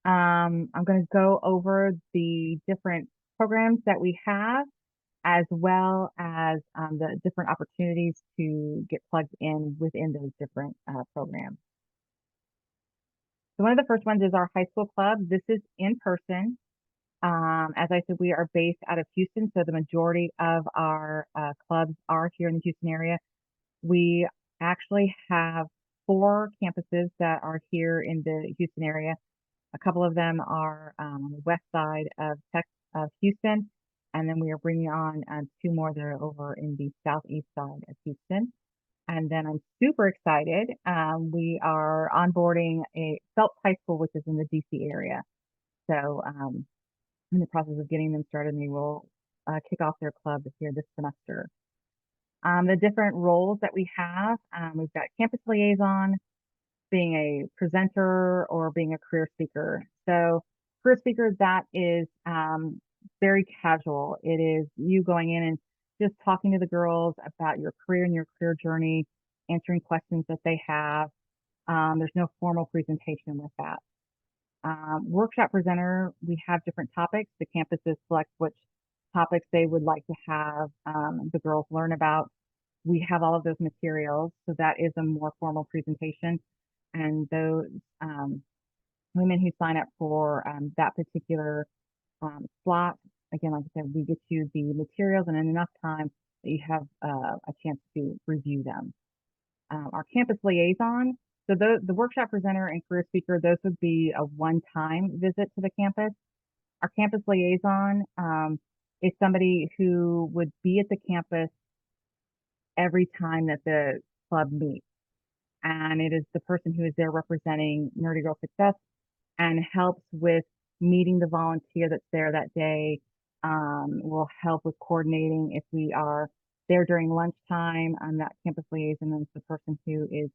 I'm going to go over the different programs that we have, as well as the different opportunities to get plugged in within those different programs. So one of the first ones is our high school club. This is in person. As I said, we are based out of Houston, so the majority of our clubs are here in the Houston area. We actually have four campuses that are here in the Houston area. A couple of them are on the west side of Houston, and then we are bringing on two more that are over in the southeast side of Houston. And then I'm super excited. We are onboarding a Phelps High School, which is in the DC area. So in the process of getting them started, and they will kick off their club here this semester. The different roles that we have, we've got campus liaison, being a presenter, or being a career speaker. So career speaker, that is very casual. It is you going in and just talking to the girls about your career and your career journey, answering questions that they have. There's no formal presentation with that. Workshop presenter, we have different topics. The campuses select which topics they would like to have the girls learn about. We have all of those materials, so that is a more formal presentation. And those women who sign up for that particular slot, again, like I said, we get you the materials and in enough time that you have a chance to review them. Our campus liaison, so the workshop presenter and career speaker, those would be a one-time visit to the campus. Our campus liaison is somebody who would be at the campus every time that the club meets. And it is the person who is there representing Nerdy Girl Success and helps with meeting the volunteer that's there that day. Will help with coordinating if we are there during lunchtime. That campus liaison is the person who is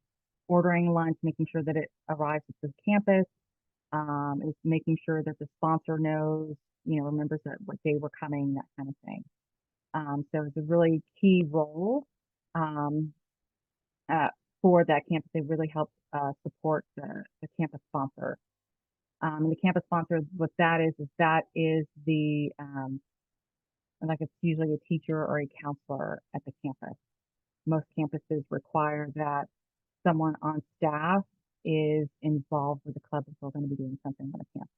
ordering lunch, making sure that it arrives at the campus, is making sure that the sponsor knows, remembers that what day we're coming, that kind of thing. So it's a really key role um, uh, for that campus. They really help support the campus sponsor. And the campus sponsor, what that is the like it's usually a teacher or a counselor at the campus. Most campuses require that someone on staff is involved with the club if we're going to be doing something on a campus.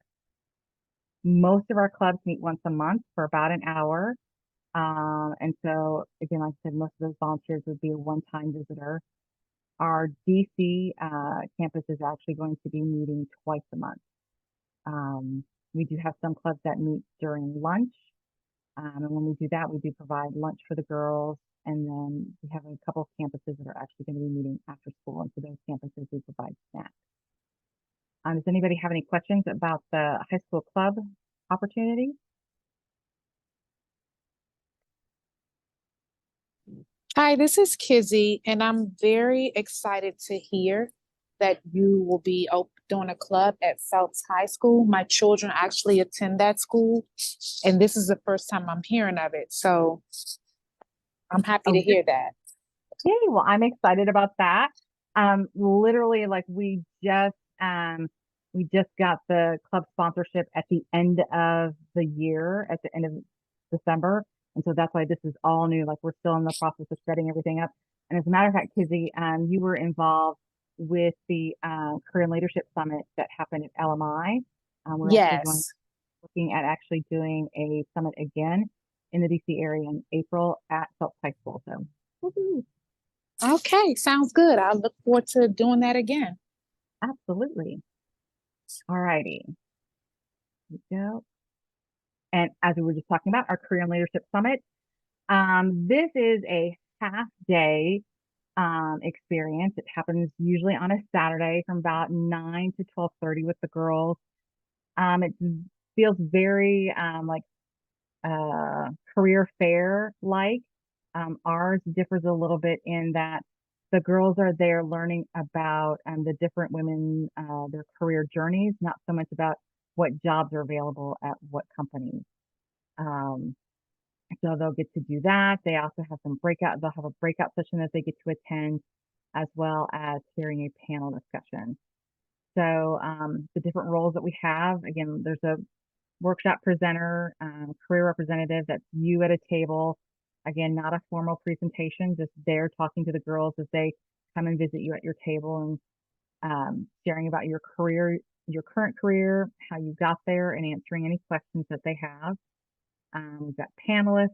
Most of our clubs meet once a month for about an hour. And so, again, like I said, most of those volunteers would be a one-time visitor. Our DC campus is actually going to be meeting twice a month. We do have some clubs that meet during lunch. And when we do that, we do provide lunch for the girls. And then we have a couple of campuses that are actually going to be meeting after school. And for those campuses, we provide snacks. Does anybody have any questions about the high school club opportunity? Hi, this is Kizzy, and I'm very excited to hear that you will be doing a club at Phelps High School. My children actually attend that school, and this is the first time I'm hearing of it. So I'm happy to Oh, hear that. yay. Well, I'm excited about that. Literally, like we just got the club sponsorship at the end of the year, at the end of December. And so that's why this is all new. Like we're still in the process of setting everything up. And as a matter of fact, Kizzy, you were involved with the Career Leadership Summit that happened at LMI. We're actually Yes. looking at actually doing a summit again in the DC area in April at Phelps High School. So, woo-hoo. Okay, sounds good. I look forward to doing that again. Absolutely. All righty. Here we go. And as we were just talking about, our Career and Leadership Summit. This is a half day experience. It happens usually on a Saturday from about 9 to 12:30 with the girls. It feels very like career fair like. Ours differs a little bit in that the girls are there learning about the different women, their career journeys, not so much about what jobs are available at what companies. Um, so they'll get to do that. They also have they'll have a breakout session that they get to attend, as well as hearing a panel discussion. So the different roles that we have, again, there's a workshop presenter, career representative, that's you at a table. Again, not a formal presentation, just there talking to the girls as they come and visit you at your table and sharing about your career, your current career, how you got there, and answering any questions that they have. We've got panelists.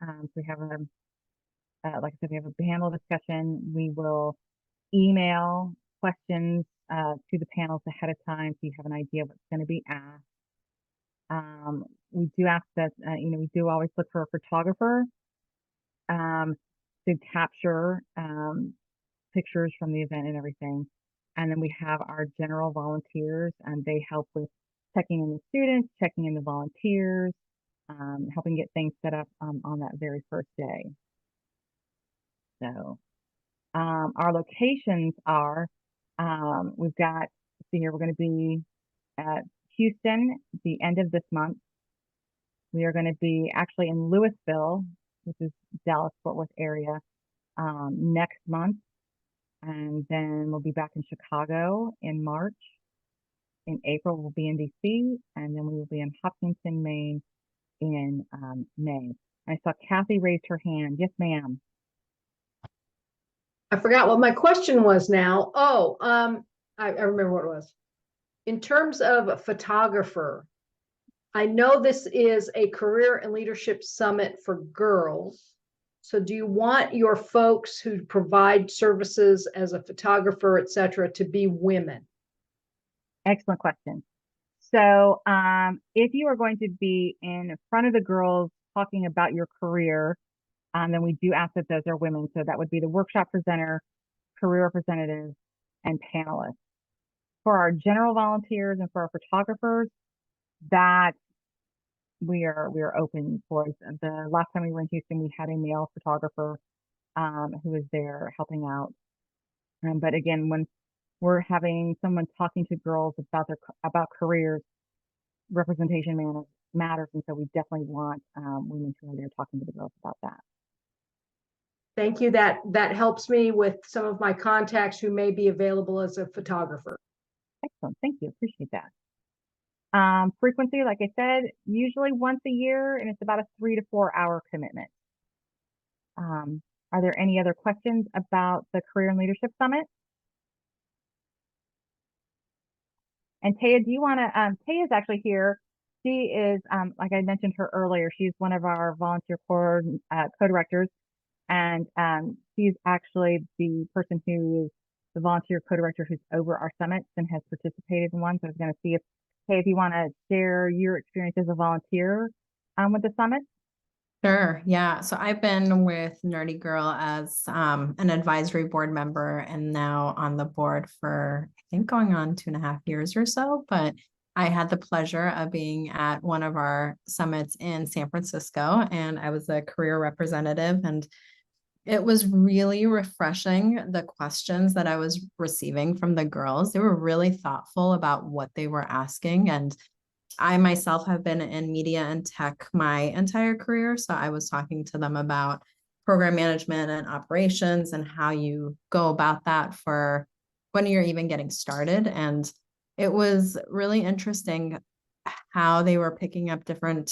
So we have like I said, we have a panel discussion. We will email questions to the panels ahead of time so you have an idea of what's going to be asked. We do ask that, we do always look for a photographer to capture pictures from the event and everything. And then we have our general volunteers, and they help with checking in the students, checking in the volunteers, helping get things set up on that very first day. So our locations are, we've got, see here, we're going to be at Houston the end of this month. We are going to be actually in Louisville, which is Dallas Fort Worth area, next month. And then we'll be back in Chicago in March. In April, we'll be in DC, and then we will be in Hopkinton, Maine in May. I saw Kathy raise her hand. Yes, ma'am. I forgot what my question was now. Oh, I remember what it was. In terms of a photographer, I know this is a career and leadership summit for girls. So do you want your folks who provide services as a photographer, et cetera, to be women? Excellent question. So if you are going to be in front of the girls talking about your career, then we do ask that those are women. So that would be the workshop presenter, career representative, and panelists. For our general volunteers and for our photographers, that we are open for. The last time we were in Houston, we had a male photographer who was there helping out. But again, when we're having someone talking to girls about careers, representation matters, and so we definitely want women who are there talking to the girls about that. Thank you. That helps me with some of my contacts who may be available as a photographer. Excellent. Thank you. Appreciate that. Frequency, like I said, usually once a year, and it's about a 3 to 4 hour commitment. Are there any other questions about the Career and Leadership Summit? And Taya, do you want to, Taya is actually here. She is, like I mentioned her earlier, she's one of our volunteer co-directors, and she's actually the person who is the volunteer co-director who's over our summits and has participated in one. So I was going to see if, Taya, if you want to share your experience as a volunteer with the summit. Sure. Yeah. So I've been with Nerdy Girl as an advisory board member and now on the board for, I think, going on 2.5 years or so. But I had the pleasure of being at one of our summits in San Francisco, and I was a career representative. And it was really refreshing, the questions that I was receiving from the girls. They were really thoughtful about what they were asking. And I myself have been in media and tech my entire career. So I was talking to them about program management and operations and how you go about that for when you're even getting started. And it was really interesting how they were picking up different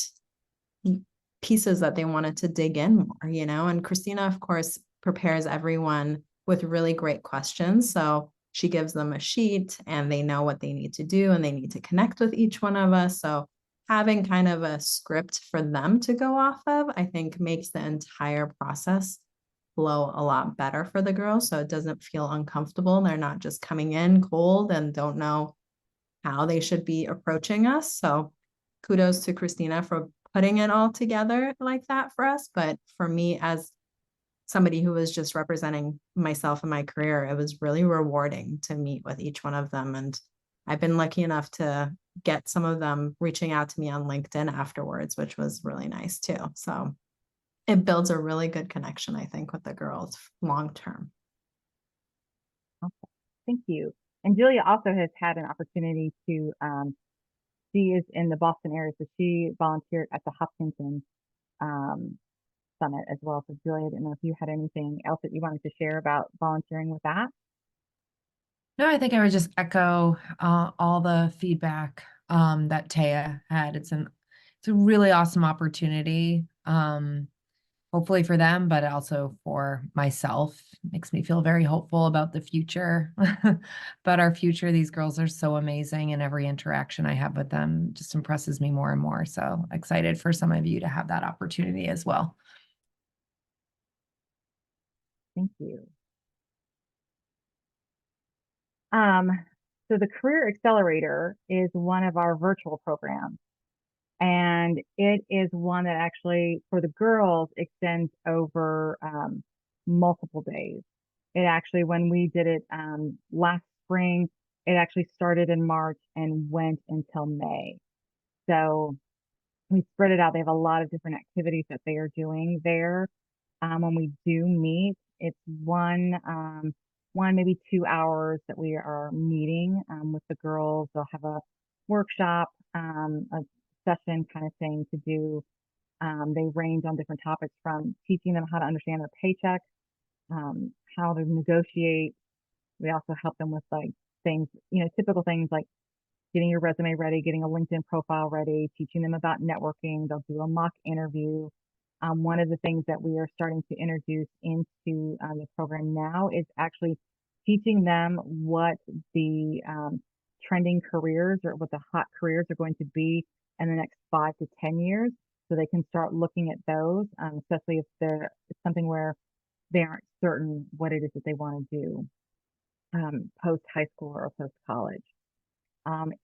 pieces that they wanted to dig in more, and Christina, of course, prepares everyone with really great questions. So she gives them a sheet and they know what they need to do and they need to connect with each one of us. So having kind of a script for them to go off of, I think makes the entire process flow a lot better for the girls. So it doesn't feel uncomfortable. They're not just coming in cold and don't know how they should be approaching us. So kudos to Christina for putting it all together like that for us. But for me, as somebody who was just representing myself in my career, it was really rewarding to meet with each one of them. And I've been lucky enough to get some of them reaching out to me on LinkedIn afterwards, which was really nice too. So it builds a really good connection, I think, with the girls long term. Okay. Thank you. And Julia also has had an opportunity to, she is in the Boston area, so she volunteered at the Hopkinton Summit as well. So Julia, I didn't know if you had anything else that you wanted to share about volunteering with that. No, I think I would just echo all the feedback that Taya had. It's a really awesome opportunity. Hopefully for them, but also for myself. Makes me feel very hopeful about the future, about our future. These girls are so amazing, and every interaction I have with them just impresses me more and more. So excited for some of you to have that opportunity as well. Thank you. So the Career Accelerator is one of our virtual programs, and it is one that actually, for the girls, extends over multiple days. It actually, when we did it last spring, it actually started in March and went until May. So we spread it out. They have a lot of different activities that they are doing there. When we do meet, it's one, maybe 2 hours that we are meeting with the girls. They'll have a workshop, a session kind of thing to do. They range on different topics, from teaching them how to understand their paycheck, how to negotiate. We also help them with like things, typical things like getting your resume ready, getting a LinkedIn profile ready, teaching them about networking. They'll do a mock interview. One of the things that we are starting to introduce into the program now is actually teaching them what the trending careers, or what the hot careers are going to be in the next 5 to 10 years, so they can start looking at those, especially if it's something where they aren't certain what it is that they want to do post high school or post college.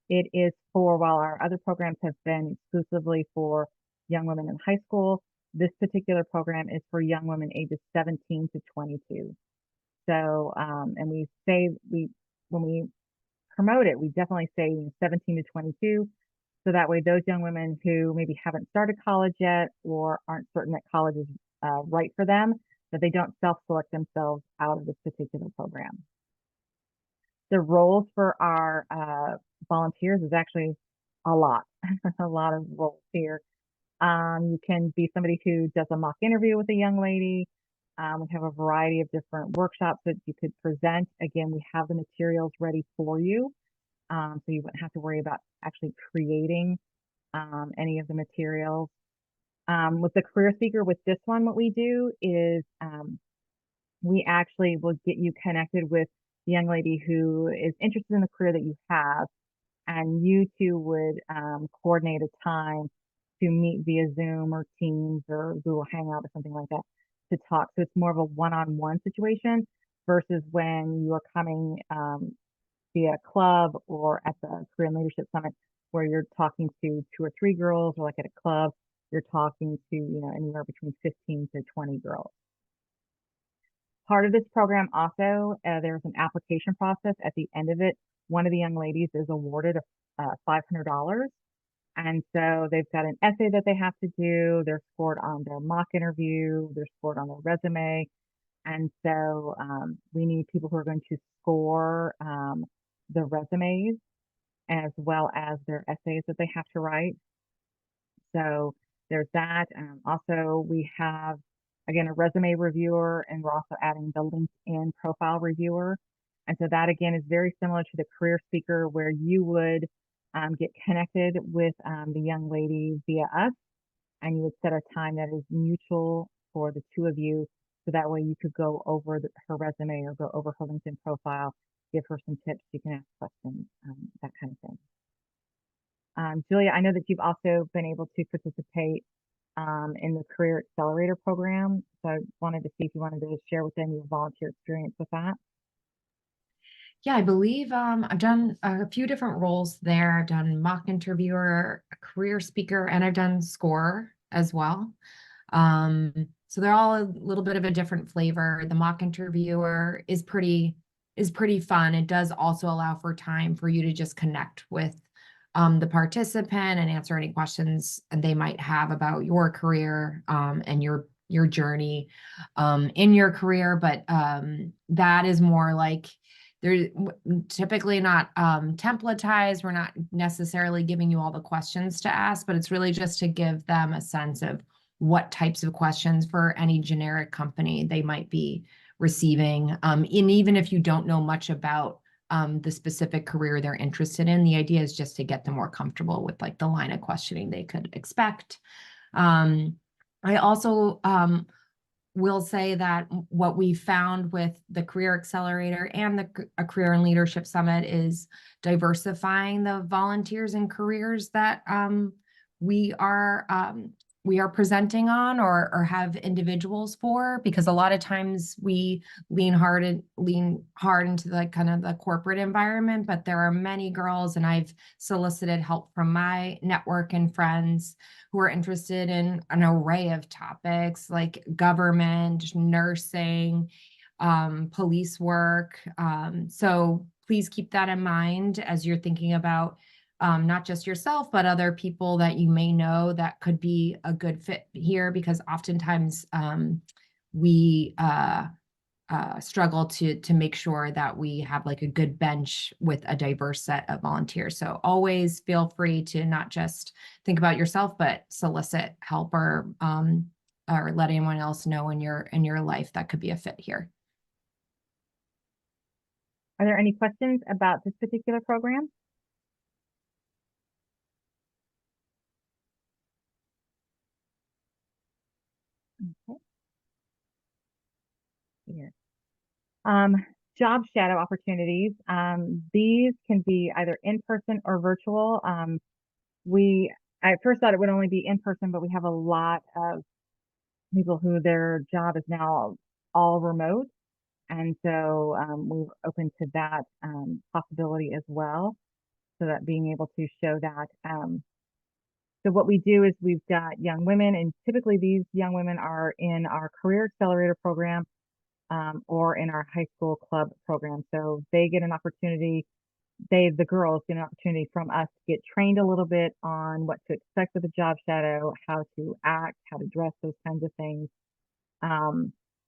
It is for, while our other programs have been exclusively for young women in high school, this particular program is for young women ages 17 to 22. So, and when we promote it, we definitely say 17 to 22. So that way, those young women who maybe haven't started college yet, or aren't certain that college is right for them, that they don't self-select themselves out of this particular program. The roles for our volunteers is actually a lot, a lot of roles here. You can be somebody who does a mock interview with a young lady. We have a variety of different workshops that you could present. Again, we have the materials ready for you, so you wouldn't have to worry about actually creating any of the materials. With the career speaker, with this one, what we do is we actually will get you connected with the young lady who is interested in the career that you have, and you two would coordinate a time to meet via Zoom or Teams or Google Hangout or something like that to talk. So it's more of a one-on-one situation versus when you are coming via club or at the Career and Leadership Summit, where you're talking to 2 or 3 girls, or like at a club, you're talking to, anywhere between 15 to 20 girls. Part of this program also, there's an application process. At the end of it, one of the young ladies is awarded $500. And so they've got an essay that they have to do. They're scored on their mock interview. They're scored on their resume. And so we need people who are going to score the resumes as well as their essays that they have to write. So there's that. Also, we have, again, a resume reviewer, and we're also adding the LinkedIn profile reviewer. And so that, again, is very similar to the career speaker, where you would get connected with the young lady via us, and you would set a time that is mutual for the two of you. So that way you could go over her resume or go over her LinkedIn profile, give her some tips, you can ask questions, that kind of thing. Julia, I know that you've also been able to participate in the Career Accelerator program. So I wanted to see if you wanted to share with them your volunteer experience with that. Yeah, I believe I've done a few different roles there. I've done mock interviewer, a career speaker, and I've done scorer as well. So they're all a little bit of a different flavor. The mock interviewer is pretty fun. It does also allow for time for you to just connect with the participant and answer any questions they might have about your career and your journey in your career. But that is more like, they're typically not templatized. We're not necessarily giving you all the questions to ask, but it's really just to give them a sense of what types of questions for any generic company they might be receiving. And even if you don't know much about the specific career they're interested in. The idea is just to get them more comfortable with like the line of questioning they could expect. I also will say that what we found with the Career Accelerator and the Career and Leadership Summit is diversifying the volunteers and careers that we are presenting on or have individuals for, because a lot of times we lean hard into like kind of the corporate environment, but there are many girls, and I've solicited help from my network and friends who are interested in an array of topics like government, nursing, police work. So please keep that in mind as you're thinking about not just yourself, but other people that you may know that could be a good fit here, because oftentimes we struggle to make sure that we have like a good bench with a diverse set of volunteers. So always feel free to not just think about yourself, but solicit help or let anyone else know in your life that could be a fit here. Are there any questions about this particular program? Okay. Here. Job shadow opportunities. These can be either in person or virtual. I first thought it would only be in person, but we have a lot of people who their job is now all remote. And so we're open to that possibility as well. So that being able to show that. So what we do is we've got young women, and typically these young women are in our Career Accelerator program or in our high school club program. So they get an opportunity, the girls get an opportunity from us to get trained a little bit on what to expect with a job shadow, how to act, how to dress, those kinds of things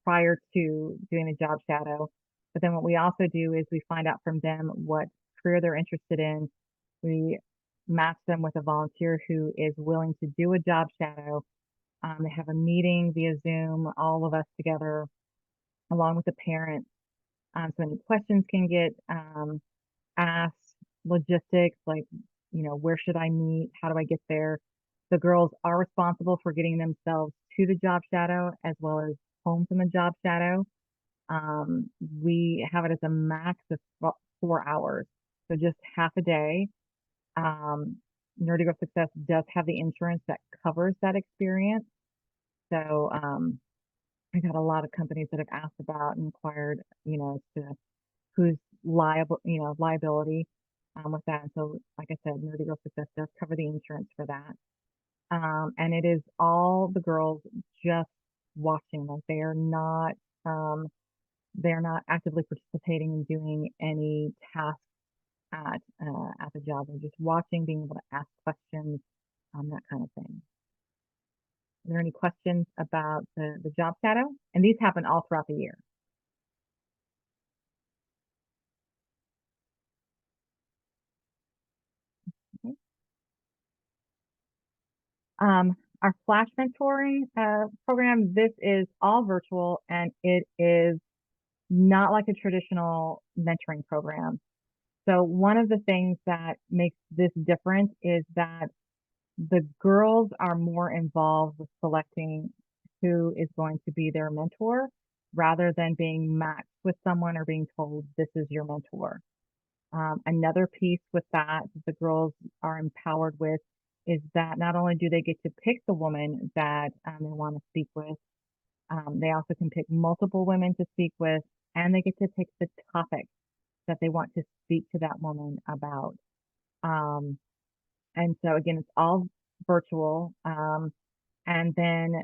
prior to doing a job shadow. But then what we also do is we find out from them what career they're interested in. We match them with a volunteer who is willing to do a job shadow. They have a meeting via Zoom, all of us together, along with the parents. So any questions can get asked, logistics, like, where should I meet? How do I get there? The girls are responsible for getting themselves to the job shadow as well as home from the job shadow. We have it as a max of 4 hours, so just half a day. Nerdy Girl Success does have the insurance that covers that experience. So I got a lot of companies that have asked about and inquired, as to who's liable, liability with that. And so, like I said, Nerdy Girl Success does cover the insurance for that. And it is all the girls just watching. Like they're not actively participating in doing any tasks at the job. They're just watching, being able to ask questions, that kind of thing. Are there any questions about the job shadow? And these happen all throughout the year. Okay. Our Flash mentoring program, this is all virtual, and it is not like a traditional mentoring program. So one of the things that makes this different is that the girls are more involved with selecting who is going to be their mentor rather than being matched with someone or being told this is your mentor. Another piece with that the girls are empowered with is that not only do they get to pick the woman that they want to speak with, they also can pick multiple women to speak with, and they get to pick the topic that they want to speak to that woman about. And so again, it's all virtual. And then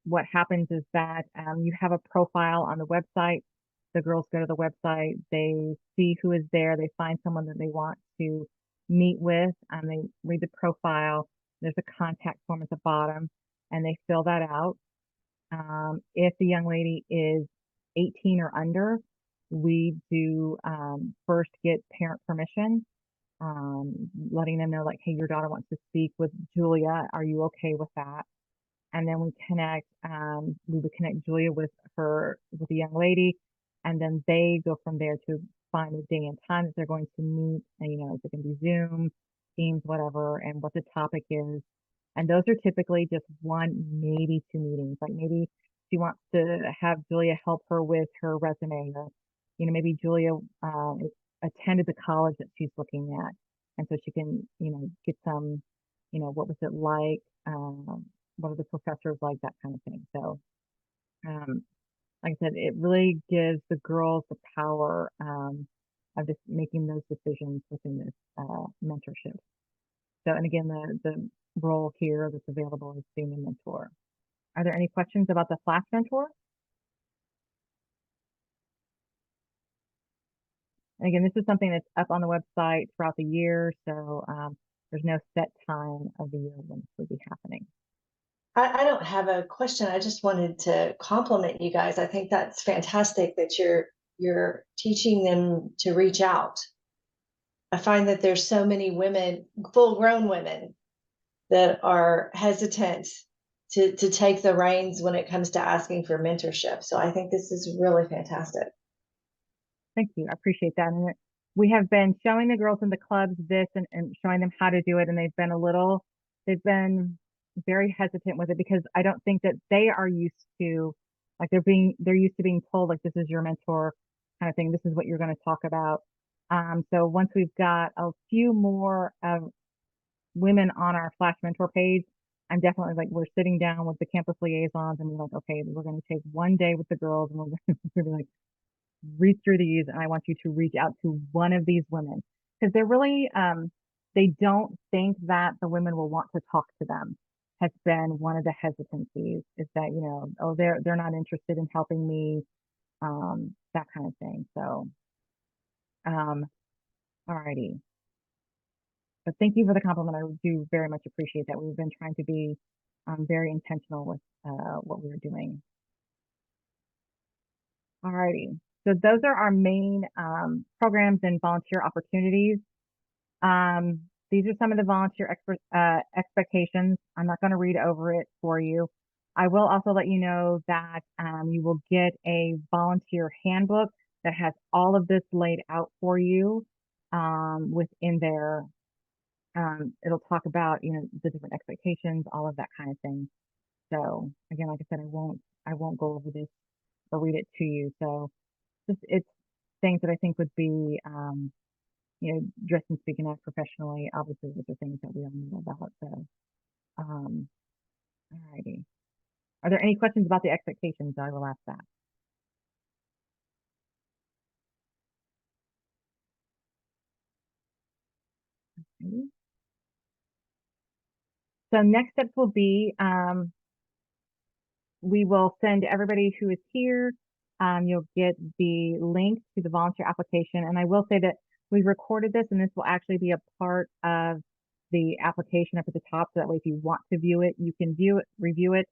what happens is that you have a profile on the website. The girls go to the website, they see who is there, they find someone that they want to meet with, and they read the profile. There's a contact form at the bottom, and they fill that out. If the young lady is 18 or under, we do first get parent permission, letting them know like, hey, your daughter wants to speak with Julia. Are you okay with that? And then we would connect Julia with the young lady, and then they go from there to find a day and time that they're going to meet, and, is it going to be Zoom, Teams, whatever, and what the topic is. And those are typically just one, maybe two meetings. Like maybe she wants to have Julia help her with her resume, or, maybe Julia attended the college that she's looking at. And so she can, get some, what was it like? What are the professors like? That kind of thing. So, like I said, it really gives the girls the power of just making those decisions within this mentorship. So, and again, the role here that's available is being a mentor. Are there any questions about the Flash Mentor? And again, this is something that's up on the website throughout the year, so there's no set time of the year when this would be happening. I don't have a question. I just wanted to compliment you guys. I think that's fantastic that you're teaching them to reach out. I find that there's so many women, full-grown women, that are hesitant to take the reins when it comes to asking for mentorship. So I think this is really fantastic. Thank you. I appreciate that. And we have been showing the girls in the clubs this and showing them how to do it. And they've been very hesitant with it because I don't think that they are used to, like they're used to being told, like, this is your mentor kind of thing. This is what you're going to talk about. So once we've got a few more women on our Flash Mentor page, I'm definitely like, we're sitting down with the campus liaisons and we're like, okay, we're going to take one day with the girls and we're going to be like, read through these, and I want you to reach out to one of these women, because they're really they don't think that the women will want to talk to them. Has been one of the hesitancies, is that, oh, they're not interested in helping me, that kind of thing. So alrighty, but thank you for the compliment. I do very much appreciate that. We've been trying to be very intentional with what we were doing. Alrighty. So those are our main programs and volunteer opportunities. These are some of the volunteer expectations. I'm not going to read over it for you. I will also let you know that you will get a volunteer handbook that has all of this laid out for you within there. It'll talk about, the different expectations, all of that kind of thing. So again, like I said, I won't go over this or read it to you. So it's things that I think would be, dressed and speaking of professionally. Obviously, those are things that we all know about. So, alrighty. Are there any questions about the expectations? I will ask that. Okay. So next steps will be, we will send everybody who is here. You'll get the link to the volunteer application. And I will say that we recorded this, and this will actually be a part of the application up at the top. So that way, if you want to view it, you can view it, review it.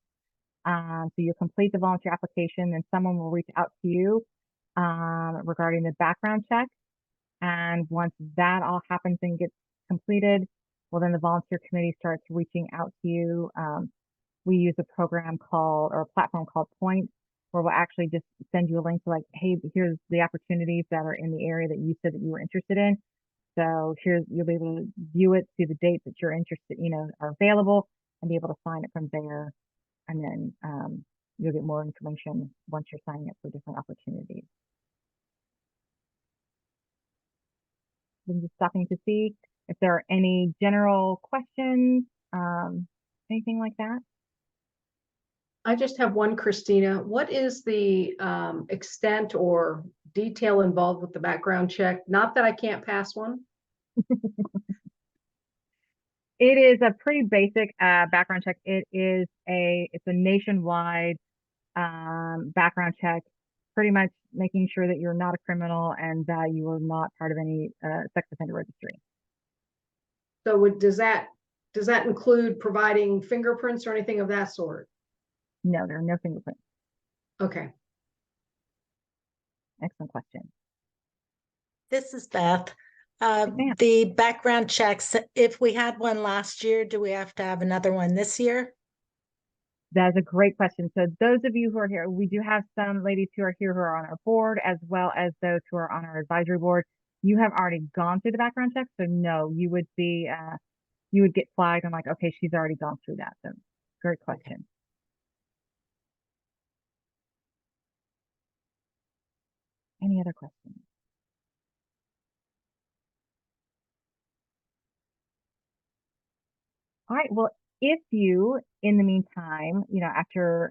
So you'll complete the volunteer application, and someone will reach out to you regarding the background check. And once that all happens and gets completed, well, then the volunteer committee starts reaching out to you. We use a program or a platform called Point, where we'll actually just send you a link to, like, hey, here's the opportunities that are in the area that you said that you were interested in. So you'll be able to view it, see the dates that you're interested, are available, and be able to find it from there. And then you'll get more information once you're signing up for different opportunities. I'm just stopping to see if there are any general questions, anything like that. I just have one, Christina. What is the extent or detail involved with the background check? Not that I can't pass one. It is a pretty basic background check. It's a nationwide background check, pretty much making sure that you're not a criminal and that you are not part of any sex offender registry. So does that include providing fingerprints or anything of that sort? No, there are no fingerprints. Okay. Excellent question. This is Beth. ma'am. The background checks, if we had one last year, do we have to have another one this year? That is a great question. So those of you who are here, we do have some ladies who are here who are on our board, as well as those who are on our advisory board. You have already gone through the background check, so no, you would be, you would get flagged. I'm like, okay, she's already gone through that. So great question. Any other questions? All right. Well, if you, in the meantime, after